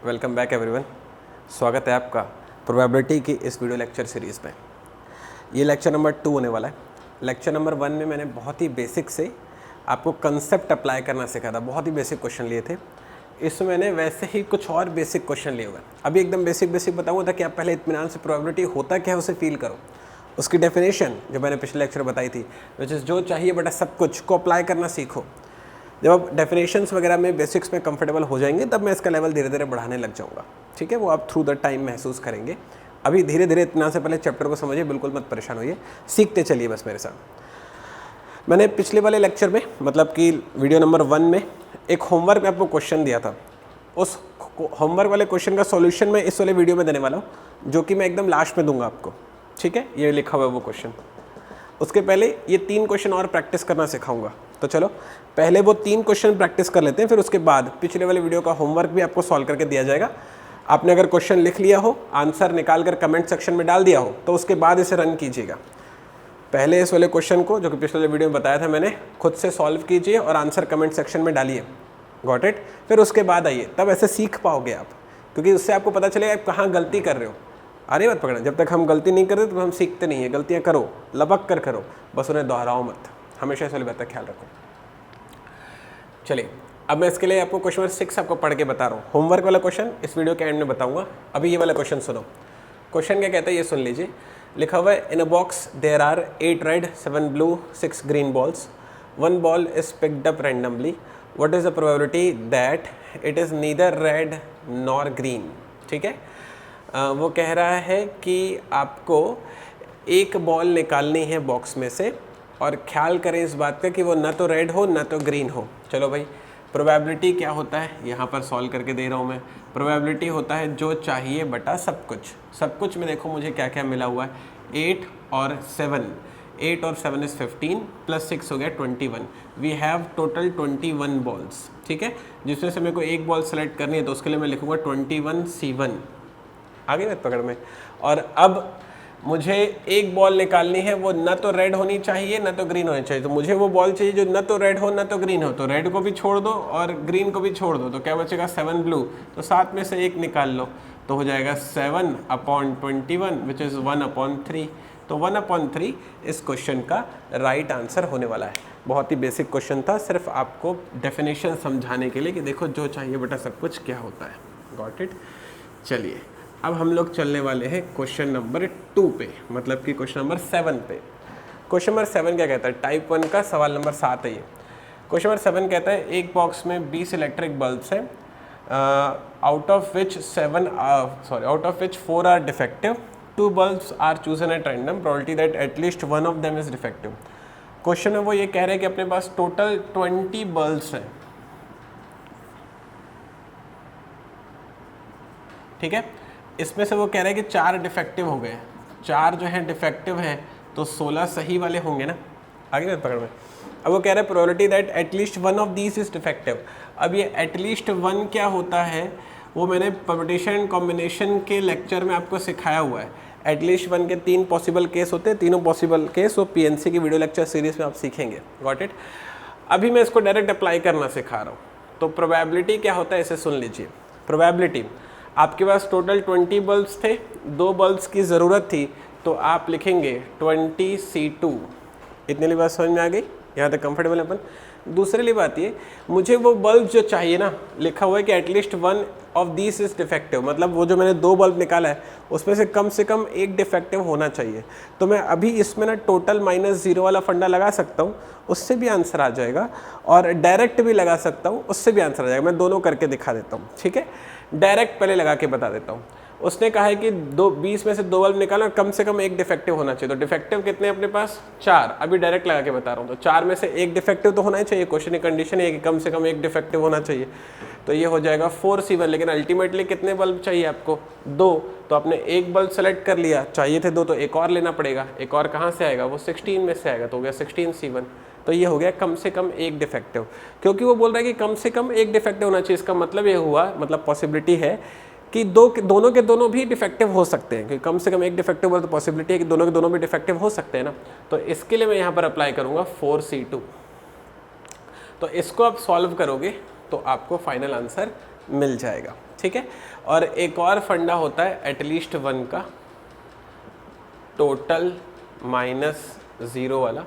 Welcome back everyone. स्वागत है आपका प्रोबेबिलिटी की इस वीडियो लेक्चर सीरीज़ में। ये लेक्चर नंबर 2 होने वाला है। लेक्चर नंबर 1 में मैंने बहुत ही बेसिक से आपको कंसेप्ट अप्लाई करना सिखाया था, बहुत ही बेसिक क्वेश्चन लिए थे। इसमें मैंने वैसे ही कुछ और बेसिक क्वेश्चन लिए हुए हैं। अभी एकदम बेसिक बताऊँगा ताकि आप पहले इत्मीनान से प्रोबेबिलिटी होता क्या है उसे फील करो। उसकी डेफिनेशन जो मैंने पिछले लेक्चर बताई थी, विच इज़ जो चाहिए बटा सब कुछ को अप्लाई करना सीखो। जब आप डेफिनेशंस वगैरह में बेसिक्स में कंफर्टेबल हो जाएंगे तब मैं इसका लेवल धीरे धीरे बढ़ाने लग जाऊंगा। ठीक है, वो आप थ्रू द टाइम महसूस करेंगे। अभी धीरे धीरे इतना से पहले चैप्टर को समझिए, बिल्कुल मत परेशान होइए, सीखते चलिए बस मेरे साथ। मैंने पिछले वाले लेक्चर में मतलब कि वीडियो नंबर 1 में एक होमवर्क में आपको क्वेश्चन दिया था। उस होमवर्क वाले क्वेश्चन का सॉल्यूशन मैं इस वाले वीडियो में देने वाला हूँ, जो कि मैं एकदम लास्ट में दूंगा आपको। ठीक है, ये लिखा हुआ है वो क्वेश्चन। उसके पहले ये 3 क्वेश्चन और प्रैक्टिस करना सिखाऊंगा। तो चलो पहले वो 3 क्वेश्चन प्रैक्टिस कर लेते हैं, फिर उसके बाद पिछले वाले वीडियो का होमवर्क भी आपको सॉल्व करके दिया जाएगा। आपने अगर क्वेश्चन लिख लिया हो, आंसर निकाल कर कमेंट सेक्शन में डाल दिया हो, तो उसके बाद इसे रन कीजिएगा। पहले इस वाले क्वेश्चन को जो कि पिछले वाले वीडियो में बताया था मैंने, खुद से सॉल्व कीजिए और आंसर कमेंट सेक्शन में डालिए। Got it? फिर उसके बाद आइए, तब ऐसे सीख पाओगे आप, क्योंकि उससे आपको पता चलेगा आप कहाँ गलती कर रहे हो। अरे मत पकड़ना, जब तक हम गलती नहीं करते तो हम सीखते नहीं है। गलतियाँ करो, लपक कर करो, बस उन्हें दोहराओ मत। हमेशा इसलिए बेहतर ख्याल रखो। चलिए, अब मैं इसके लिए आपको क्वेश्चन नंबर 6 आपको पढ़ के बता रहा हूँ। होमवर्क वाला क्वेश्चन इस वीडियो के एंड में बताऊंगा। अभी ये वाला क्वेश्चन सुनो। क्वेश्चन क्या कहता है ये सुन लीजिए। लिखा हुआ है, in a box there are 8 red 7 blue 6 green balls, 1 ball is picked up randomly, what is the probability that it is neither red nor green. ठीक है, वो कह रहा है कि आपको एक बॉल निकालनी है बॉक्स में से और ख्याल करें इस बात का कि वो ना तो रेड हो ना तो ग्रीन हो। चलो भाई, प्रोबेबिलिटी क्या होता है यहाँ पर सॉल्व करके दे रहा हूँ मैं। प्रोबेबिलिटी होता है जो चाहिए बटा सब कुछ। सब कुछ में देखो मुझे क्या क्या मिला हुआ है, 8 और 7। 8 और 7 इज़ 15 प्लस 6 हो गया 21। We have total 21 balls. ठीक है, जिसमें से मेरे को एक बॉल सेलेक्ट करनी है, तो उसके लिए मैं लिखूँगा 21C1। आगे मत पकड़ में। और अब मुझे एक बॉल निकालनी है, वो ना तो रेड होनी चाहिए ना तो ग्रीन होनी चाहिए। तो मुझे वो बॉल चाहिए जो ना तो रेड हो ना तो ग्रीन हो। तो रेड को भी छोड़ दो और ग्रीन को भी छोड़ दो, तो क्या बचेगा 7 ब्लू। तो 7 में से एक निकाल लो, तो हो जाएगा 7/21 विच इज़ 1/3। तो 1/3 इस क्वेश्चन का राइट आंसर होने वाला है। बहुत ही बेसिक क्वेश्चन था, सिर्फ आपको डेफिनेशन समझाने के लिए कि देखो जो चाहिए बेटा सब कुछ क्या होता है। Got it? चलिए, अब हम लोग चलने वाले हैं क्वेश्चन नंबर 2 पे, मतलब कि क्वेश्चन नंबर 7 पे। क्वेश्चन नंबर 7 क्या कहता है? टाइप 1 का सवाल नंबर 7 है ये। क्वेश्चन नंबर 7 कहता है, एक बॉक्स में 20 इलेक्ट्रिक बल्ब्स हैं, out of which 4 are defective, 2 bulbs are chosen at random, probability that at least one of them is defective. Question में वो ये कह रहे हैं कि अपने पास टोटल 20 बल्ब्स हैं। ठीक है, इसमें से वो कह रहे हैं कि 4 डिफेक्टिव हो गए। 4 जो हैं डिफेक्टिव हैं, तो 16 सही वाले होंगे ना। आगे मत पकड़ में। अब वो कह रहे हैं probability that at least one of these is defective. अब ये एटलीस्ट वन क्या होता है वो मैंने परम्यूटेशन एंड कॉम्बिनेशन के लेक्चर में आपको सिखाया हुआ है। एटलीस्ट वन के 3 पॉसिबल केस होते हैं, तीनों पॉसिबल केस वो PNC की वीडियो लेक्चर सीरीज में आप सीखेंगे। Got it? अभी मैं इसको डायरेक्ट अप्लाई करना सिखा रहा हूँ। तो प्रोबेबिलिटी क्या होता है इसे सुन लीजिए। प्रोबेबिलिटी, आपके पास टोटल 20 बल्ब्स थे, 2 बल्ब्स की ज़रूरत थी, तो आप लिखेंगे 20C2। इतने लिए बात समझ में आ गई? यहाँ तक कंफर्टेबल है अपन। दूसरी ली बात ये, मुझे वो बल्ब जो चाहिए ना, लिखा हुआ है कि at least one of this is defective, मतलब वो जो मैंने 2 बल्ब निकाला है उसमें से कम एक डिफेक्टिव होना चाहिए। तो मैं अभी इसमें ना टोटल -0 वाला फंडा लगा सकता हूँ, उससे भी आंसर आ जाएगा, और डायरेक्ट भी लगा सकता हूँ, उससे भी आंसर आ जाएगा। मैं दोनों करके दिखा देता हूँ। ठीक है, डायरेक्ट पहले लगा के बता देता हूँ। उसने कहा है कि 20 में से 2 बल्ब निकालना, कम से कम एक डिफेक्टिव होना चाहिए। तो डिफेक्टिव कितने अपने पास? 4। अभी डायरेक्ट लगा के बता रहा हूँ, तो 4 में से एक डिफेक्टिव तो होना ही चाहिए। क्वेश्चन की कंडीशन है कि कम से कम एक डिफेक्टिव होना चाहिए। तो ये हो जाएगा 4C1। लेकिन अल्टीमेटली कितने बल्ब चाहिए आपको? 2। तो आपने एक बल्ब सेलेक्ट कर लिया, चाहिए थे 2, तो एक और लेना पड़ेगा। एक और कहाँ से आएगा? वो 16 में से आएगा, तो हो गया 16C1। तो ये हो गया कम से कम एक डिफेक्टिव, क्योंकि वो बोल रहा है कि कम से कम एक डिफेक्टिव होना चाहिए। इसका मतलब ये हुआ, मतलब पॉसिबिलिटी है कि दोनों के दोनों भी डिफेक्टिव हो सकते हैं, क्योंकि कम से कम एक डिफेक्टिव बोला तो पॉसिबिलिटी है कि दोनों के दोनों भी डिफेक्टिव हो सकते हैं ना। तो इसके लिए मैं यहाँ पर अप्लाई करूँगा 4C2। तो इसको आप सॉल्व करोगे तो आपको फाइनल आंसर मिल जाएगा। ठीक ठीक है। और एक और फंडा होता है एटलीस्ट 1 का, टोटल -0 वाला।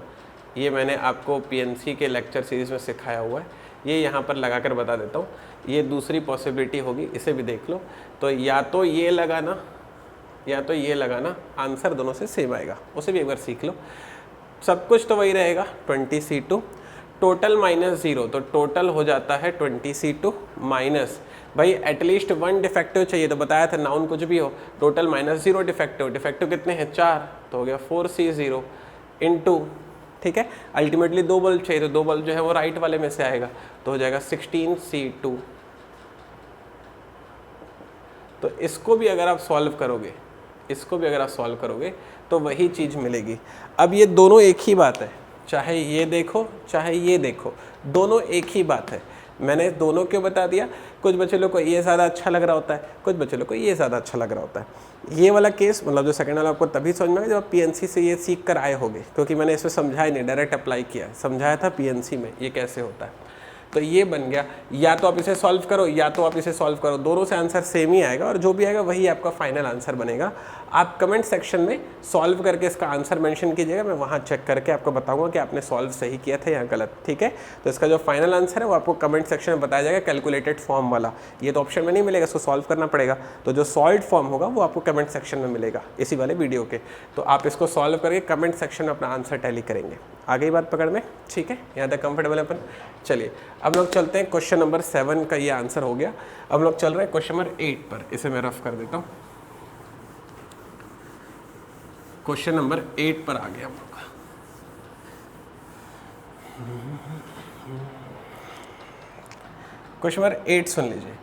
ये मैंने आपको पीएनसी के लेक्चर सीरीज में सिखाया हुआ है, ये यहाँ पर लगा कर बता देता हूँ। ये दूसरी पॉसिबिलिटी होगी, इसे भी देख लो। तो या तो ये लगाना या तो ये लगाना, आंसर दोनों से सेम आएगा, उसे भी एक बार सीख लो। सब कुछ तो वही रहेगा 20C2, टोटल -0, तो टोटल हो जाता है 20C2 माइनस, भाई एटलीस्ट 1 डिफेक्टिव चाहिए, तो बताया था नाउन कुछ भी हो, टोटल -0 डिफेक्टिव, डिफेक्टिव कितने हैं 4, तो हो गया 4C0 इनटू, ठीक है। अल्टीमेटली 2 बल्ब चाहिए, तो 2 बल्ब जो है वो राइट वाले में से आएगा, तो हो जाएगा 16C2। तो इसको भी अगर आप सॉल्व करोगे, इसको भी अगर आप सॉल्व करोगे तो वही चीज़ मिलेगी। अब ये दोनों एक ही बात है, चाहे ये देखो चाहे ये देखो, दोनों एक ही बात है। मैंने दोनों क्यों बता दिया, कुछ बच्चे लोग को ये ज़्यादा अच्छा लग रहा होता है, कुछ बच्चे लोग को ये ज़्यादा अच्छा लग रहा होता है। ये वाला केस मतलब जो सेकंड वाला आपको तभी समझ में आएगा जब आप पीएनसी से ये सीख कर आए होंगे, क्योंकि मैंने इसमें समझाया नहीं, डायरेक्ट अप्लाई किया, समझाया था पीएनसी में ये कैसे होता है। तो ये बन गया, या तो आप इसे सॉल्व करो या तो आप इसे सॉल्व करो, दोनों से आंसर सेम ही आएगा और जो भी आएगा वही आपका फाइनल आंसर बनेगा। आप कमेंट सेक्शन में सॉल्व करके इसका आंसर मेंशन कीजिएगा, मैं वहाँ चेक करके आपको बताऊंगा कि आपने सॉल्व सही किया था या गलत, ठीक है। तो इसका जो फाइनल आंसर है वो आपको कमेंट सेक्शन में बताया जाएगा, कैलकुलेटेड फॉर्म वाला। ये तो ऑप्शन में नहीं मिलेगा, इसको सॉल्व करना पड़ेगा। तो जो सॉल्व फॉर्म होगा वो आपको कमेंट सेक्शन में मिलेगा इसी वाले वीडियो के। तो आप इसको सॉल्व करके कमेंट सेक्शन में अपना आंसर टैली करेंगे। आगे बात पकड़ में, ठीक है, यहाँ तक कंफर्टेबल है अपन। चलिए अब लोग चलते हैं क्वेश्चन नंबर 7 का, ये आंसर हो गया। अब लोग चल रहे हैं क्वेश्चन नंबर 8 पर, इसे मैं रफ कर देता हूँ। क्वेश्चन नंबर 8 पर आ गया हम लोग। क्वेश्चन नंबर 8 सुन लीजिए।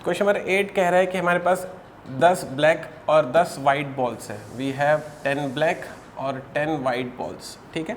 क्वेश्चन नंबर 8 कह रहा है कि हमारे पास 10 ब्लैक और 10 वाइट बॉल्स हैं। वी हैव 10 ब्लैक और 10 वाइट बॉल्स, ठीक है।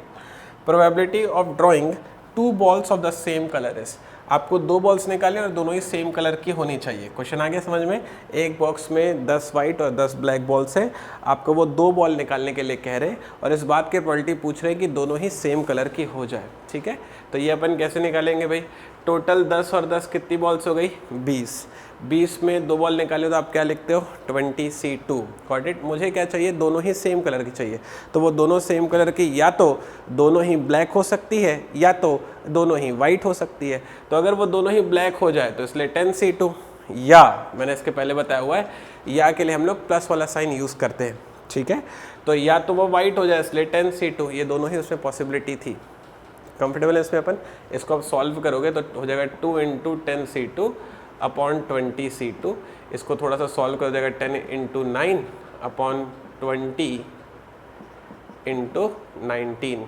Probability of drawing 2 balls of the same colour is, आपको 2 बॉल्स निकालने और दोनों ही सेम कलर की होनी चाहिए। क्वेश्चन आ गया समझ में। एक बॉक्स में 10 वाइट और 10 ब्लैक बॉल्स हैं, आपको वो 2 बॉल निकालने के लिए कह रहे हैं और इस बात के प्रोबेबिलिटी पूछ रहे हैं कि दोनों ही सेम कलर की हो जाए, ठीक है। तो ये अपन कैसे निकालेंगे भाई, टोटल 10 और 10 कितनी बॉल्स हो गई 20, 20 में 2 बॉल निकाले तो आप क्या लिखते हो 20C2, गॉट इट। मुझे क्या चाहिए, दोनों ही सेम कलर की चाहिए, तो वो दोनों सेम कलर की या तो दोनों ही ब्लैक हो सकती है या तो दोनों ही वाइट हो सकती है। तो अगर वो दोनों ही ब्लैक हो जाए तो इसलिए 10C2, या मैंने इसके पहले बताया हुआ है या के लिए हम लोग प्लस वाला साइन यूज़ करते हैं, ठीक है। तो या तो वो वाइट हो जाए इसलिए 10C2, ये दोनों ही उसमें पॉसिबिलिटी थी। कंफर्टेबल है इसमें अपन, इसको आप सॉल्व करोगे तो हो जाएगा 2 × 10C2 अपॉन 20C2। इसको थोड़ा सा सॉल्व कर जाएगा 10 × 9 अपॉन 20 × 19।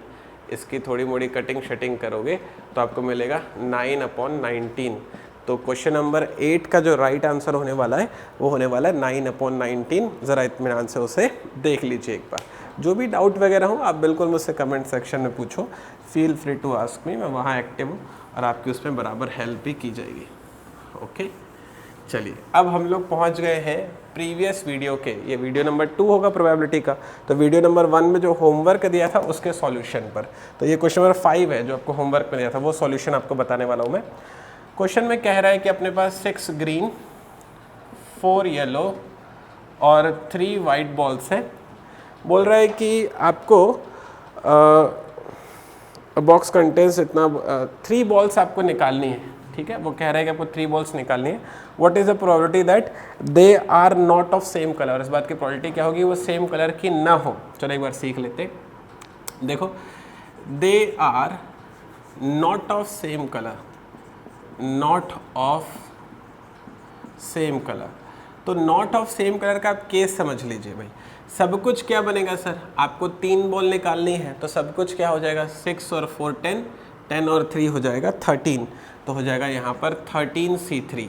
इसकी थोड़ी मोड़ी कटिंग शटिंग करोगे तो आपको मिलेगा 9/19। तो क्वेश्चन नंबर 8 का जो राइट आंसर होने वाला है वो होने वाला है 9/19। ज़रा इत्मीनान से उसे देख लीजिए एक बार। जो भी डाउट वगैरह हो आप बिल्कुल मुझसे कमेंट सेक्शन में पूछो, feel free to ask me, मैं वहाँ एक्टिव हूँ और आपकी उसमें बराबर हेल्प भी की जाएगी। ओके चलिए अब हम लोग पहुँच गए हैं प्रीवियस वीडियो के, ये वीडियो नंबर 2 होगा प्रोबेबिलिटी का। तो वीडियो नंबर 1 में जो होमवर्क दिया था उसके सॉल्यूशन पर, तो ये क्वेश्चन नंबर 5 है जो आपको होमवर्क में दिया था, वो सॉल्यूशन आपको बताने वाला हूँ मैं। क्वेश्चन में कह रहा है कि अपने पास 6 ग्रीन 4 येलो और 3 वाइट बॉल्स हैं। बोल रहा है कि आपको बॉक्स कंटेंट्स इतना 3 बॉल्स आपको निकालनी है, ठीक है। वो कह रहा है कि आपको 3 बॉल्स निकालनी है। What is the probability that they are not of same colour, इस बात की प्रोबेबिलिटी क्या होगी, वो सेम कलर की ना हो। चलो एक बार सीख लेते। देखो they are not of same colour, not of same colour, तो नॉट ऑफ सेम कलर का आप केस समझ लीजिए भाई। सब कुछ क्या बनेगा सर, आपको 3 बॉल निकालनी है तो सब कुछ क्या हो जाएगा 6 और 4 10, 10 और 3 हो जाएगा 13, तो हो जाएगा यहाँ पर 13C3।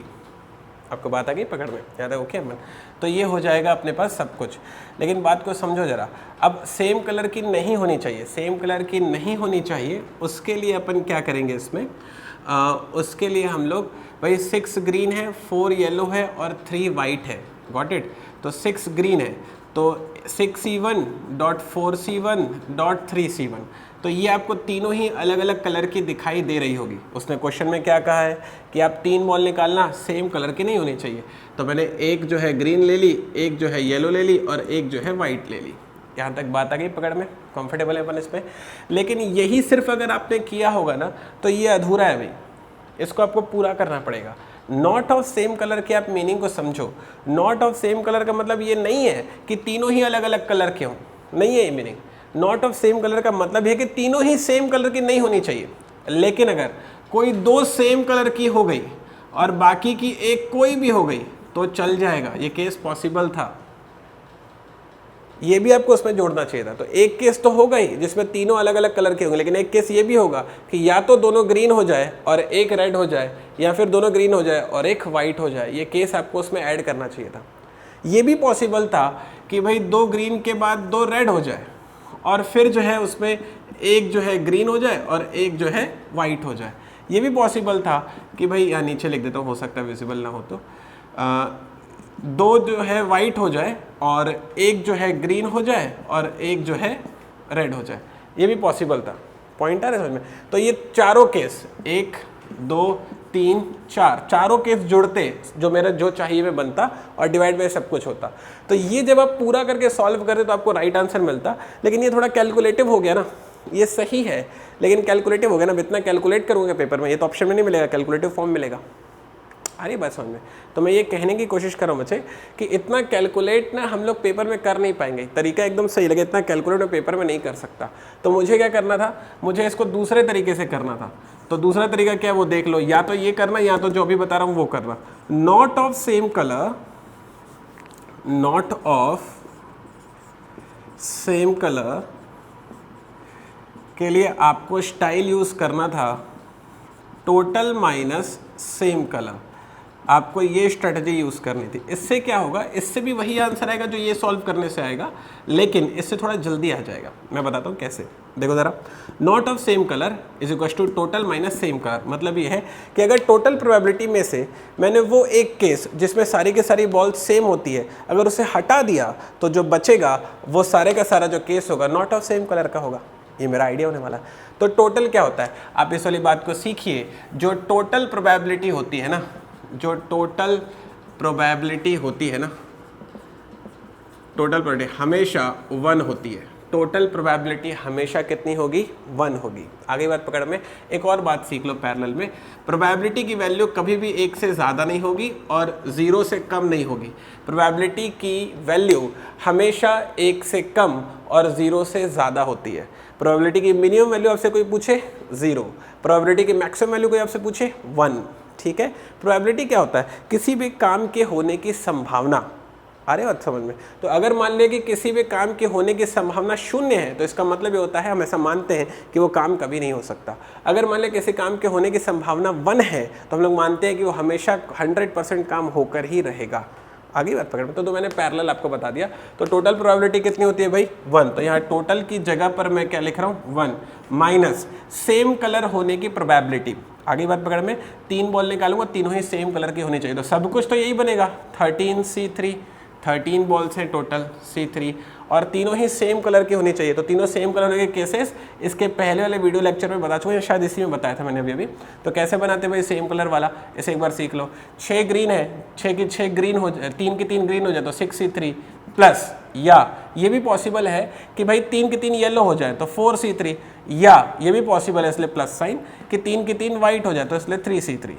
आपको बात आ गई पकड़ में, याद है ओके मन। तो ये हो जाएगा अपने पास सब कुछ। लेकिन बात को समझो ज़रा, अब सेम कलर की नहीं होनी चाहिए, सेम कलर की नहीं होनी चाहिए, उसके लिए अपन क्या करेंगे इसमें, उसके लिए हम लोग भाई 6 ग्रीन है 4 येलो है और 3 वाइट है, गॉट इट। तो 6 ग्रीन है तो 6C1.4C1.3C1, तो ये आपको तीनों ही अलग अलग कलर की दिखाई दे रही होगी। उसने क्वेश्चन में क्या कहा है कि आप 3 बॉल निकालना, सेम कलर की नहीं होनी चाहिए। तो मैंने एक जो है ग्रीन ले ली, एक जो है येलो ले ली और एक जो है वाइट ले ली। यहाँ तक बात आ गई पकड़ में, कंफर्टेबल है अपन इस पर। लेकिन यही सिर्फ अगर आपने किया होगा ना तो ये अधूरा है भाई, इसको आपको पूरा करना पड़ेगा। नॉट ऑफ सेम कलर के आप मीनिंग को समझो। नॉट ऑफ सेम कलर का मतलब ये नहीं है कि तीनों ही अलग अलग कलर के हों, नहीं है ये meaning. Not of same colour का मतलब है कि तीनों ही सेम कलर की नहीं होनी चाहिए। लेकिन अगर कोई 2 सेम कलर की हो गई और बाकी की एक कोई भी हो गई तो चल जाएगा, ये केस पॉसिबल था। ये भी आपको उसमें जोड़ना चाहिए था। तो एक केस तो होगा ही जिसमें तीनों अलग अलग कलर के होंगे, लेकिन एक केस ये भी होगा कि या तो दोनों ग्रीन हो जाए और एक रेड हो जाए, या फिर दोनों ग्रीन हो जाए और एक वाइट हो जाए। ये केस आपको उसमें ऐड करना चाहिए था। ये भी पॉसिबल था कि भाई 2 ग्रीन के बाद 2 रेड हो जाए और फिर जो है उसमें एक जो है ग्रीन हो जाए और एक जो है वाइट हो जाए। ये भी पॉसिबल था कि भाई, यहाँ नीचे लिख देता हूँ, हो सकता है विजिबल ना हो तो, 2 जो है वाइट हो जाए और एक जो है ग्रीन हो जाए और एक जो है रेड हो जाए। ये भी पॉसिबल था। पॉइंट आ रहा है समझ में? तो ये चारों केस, 1 2 3 4, चारों केस जुड़ते जो मेरा जो चाहिए मैं बनता और डिवाइड बाय सब कुछ होता। तो ये जब आप पूरा करके सॉल्व करते तो आपको राइट आंसर मिलता। लेकिन ये थोड़ा कैलकुलेटिव हो गया ना, ये सही है लेकिन कैलकुलेटिव हो गया ना। इतना कैलकुलेट करूँगा पेपर में, ये तो ऑप्शन में नहीं मिलेगा, कैलकुलेटिव फॉर्म मिलेगा। अरे बात समझ में? तो मैं ये कहने की कोशिश कर रहा हूँ बच्चे कि इतना कैलकुलेट ना हम लोग पेपर में कर नहीं पाएंगे। तरीका एकदम सही लगे, इतना कैलकुलेट मैं पेपर में नहीं कर सकता। तो मुझे क्या करना था, मुझे इसको दूसरे तरीके से करना था। तो दूसरा तरीका क्या है वो देख लो, या तो ये करना या तो जो अभी बता रहा हूँ वो करना। Not of same colour, not of same colour के लिए आपको स्टाइल यूज करना था टोटल माइनस सेम कलर। आपको ये स्ट्रेटजी यूज़ करनी थी। इससे क्या होगा, इससे भी वही आंसर आएगा जो ये सॉल्व करने से आएगा, लेकिन इससे थोड़ा जल्दी आ जाएगा। मैं बताता हूँ कैसे, देखो ज़रा। Not of same colour is equal to total minus same colour. मतलब ये है कि अगर टोटल प्रोबेबिलिटी में से मैंने वो एक केस जिसमें सारी के सारी बॉल सेम होती है, अगर उसे हटा दिया तो जो बचेगा वो सारे का सारा जो केस होगा नॉट ऑफ सेम कलर का होगा। ये मेरा आइडिया होने वाला है। तो टोटल क्या होता है, आप इस वाली बात को सीखिए। जो टोटल प्रोबेबिलिटी होती है ना, जो टोटल प्रोबेबिलिटी होती है ना, टोटल प्रोबेबिलिटी हमेशा 1 होती है। टोटल प्रोबेबिलिटी हमेशा कितनी होगी, 1 होगी। आगे बात पकड़ में। एक और बात सीख लो पैरेलल में, प्रोबेबिलिटी की वैल्यू कभी भी 1 से ज़्यादा नहीं होगी और 0 से कम नहीं होगी। प्रोबेबिलिटी की वैल्यू हमेशा 1 से कम और 0 से ज़्यादा होती है। प्रोबेबिलिटी की मिनिमम वैल्यू आपसे कोई पूछे 0, प्रोबेबिलिटी की मैक्सिमम वैल्यू कोई आपसे पूछे 1। ठीक है। प्रोबेबिलिटी क्या होता है, किसी भी काम के होने की संभावना। अरे बात समझ में? तो अगर मान लिया कि किसी भी काम के होने की संभावना 0 है तो इसका मतलब ये होता है, हम ऐसा मानते हैं कि वो काम कभी नहीं हो सकता। अगर मान लिया किसी काम के होने की संभावना 1 है तो हम लोग मानते हैं कि वो हमेशा 100% काम होकर ही रहेगा। आगे बात पकड़ में। तो मैंने पैरेलल आपको बता दिया। तो टोटल प्रोबेबिलिटी कितनी होती है भाई, 1। तो यहाँ टोटल की जगह पर मैं क्या लिख रहा हूँ, 1 माइनस सेम कलर होने की प्रोबेबिलिटी। आगे बात पकड़ में, 3 बॉल निकालूंगा, तीनों ही सेम कलर की होनी चाहिए। तो सब कुछ तो यही बनेगा, 13C3, 13 बॉल्स हैं टोटल C3 और तीनों ही सेम कलर की होनी चाहिए। तो तीनों सेम कलर होने के केसेस इसके पहले वाले वीडियो लेक्चर में बता चुका हूँ, शायद इसी में बताया था मैंने अभी। तो कैसे बनाते भाई सेम कलर वाला, इसे एक बार सीख लो। 6 ग्रीन है, 6 की 6 ग्रीन हो जाए, 3 की 3 ग्रीन हो जाए तो 6C3 प्लस, या ये भी पॉसिबल है कि भाई 3 की 3 येलो हो जाए तो 4C3, या ये भी पॉसिबल है इसलिए प्लस साइन कि 3 की 3 वाइट हो जाए तो इसलिए 3C3।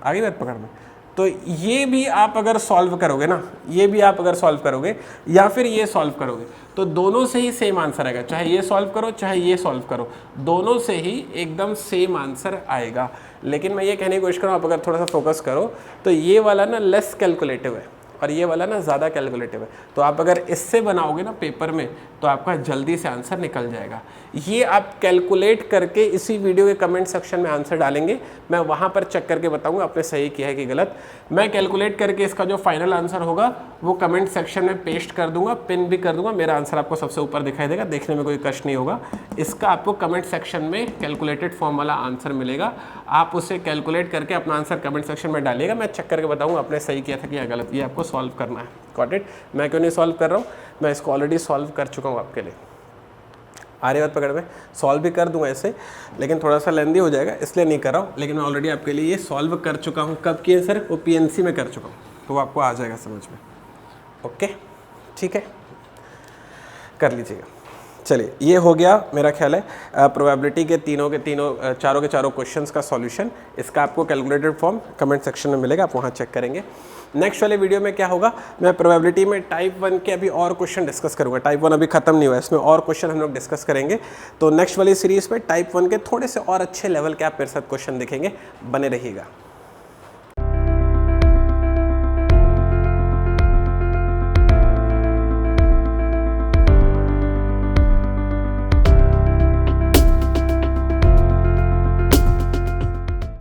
आगे बात पकड़ में। तो ये भी आप अगर सॉल्व करोगे ना, ये भी आप अगर सॉल्व करोगे या फिर ये सॉल्व करोगे तो दोनों से ही सेम आंसर आएगा। चाहे ये सॉल्व करो चाहे ये सॉल्व करो, दोनों से ही एकदम सेम आंसर आएगा। लेकिन मैं ये कहने की कोशिश करूँ, आप अगर थोड़ा सा फोकस करो तो ये वाला ना लेस कैलकुलेटिव है और ये वाला ना ज़्यादा कैलकुलेटिव है। तो आप अगर इससे बनाओगे ना पेपर में तो आपका जल्दी से आंसर निकल जाएगा। ये आप कैलकुलेट करके इसी वीडियो के कमेंट सेक्शन में आंसर डालेंगे, मैं वहाँ पर चेक करके बताऊंगा आपने सही किया है कि गलत। मैं कैलकुलेट करके इसका जो फाइनल आंसर होगा वो कमेंट सेक्शन में पेस्ट कर दूंगा, पिन भी कर दूंगा। मेरा आंसर आपको सबसे ऊपर दिखाई देगा, देखने में कोई कष्ट नहीं होगा। इसका आपको कमेंट सेक्शन में कैलकुलेटेड फॉर्म वाला आंसर मिलेगा, आप उसे कैलकुलेट करके अपना आंसर कमेंट सेक्शन में डालिएगा, मैं चेक करके बताऊंगा आपने सही किया था कि या गलत। ये आपको सॉल्व करना है। Got it? मैं क्यों नहीं सॉल्व कर रहा हूँ, मैं इसको ऑलरेडी सॉल्व कर चुका हूँ आपके लिए। आर्यभट्ट पकड़ में सॉल्व भी कर दूंगा ऐसे, लेकिन थोड़ा सा लेंदी हो जाएगा इसलिए नहीं कर रहा हूँ, लेकिन मैं ऑलरेडी आपके लिए ये सॉल्व कर चुका हूँ। कब किए सर? वो पीएनसी में कर चुका हूँ, तो वो आपको आ जाएगा समझ में। ओके ठीक है, कर लीजिएगा। चलिए ये हो गया मेरा ख्याल है प्रोबेबिलिटी के चारों के चारों क्वेश्चंस का सॉल्यूशन। इसका आपको कैलकुलेटेड फॉर्म कमेंट सेक्शन में मिलेगा, आप वहाँ चेक करेंगे। नेक्स्ट वाले वीडियो में क्या होगा, मैं प्रोबेबिलिटी में टाइप 1 के अभी और क्वेश्चन डिस्कस करूँगा। टाइप 1 अभी खत्म नहीं हुआ, इसमें और क्वेश्चन हम लोग डिस्कस करेंगे। तो नेक्स्ट वाली सीरीज़ में टाइप 1 के थोड़े से और अच्छे लेवल के आप मेरे साथ क्वेश्चन देखेंगे, बने रहिएगा।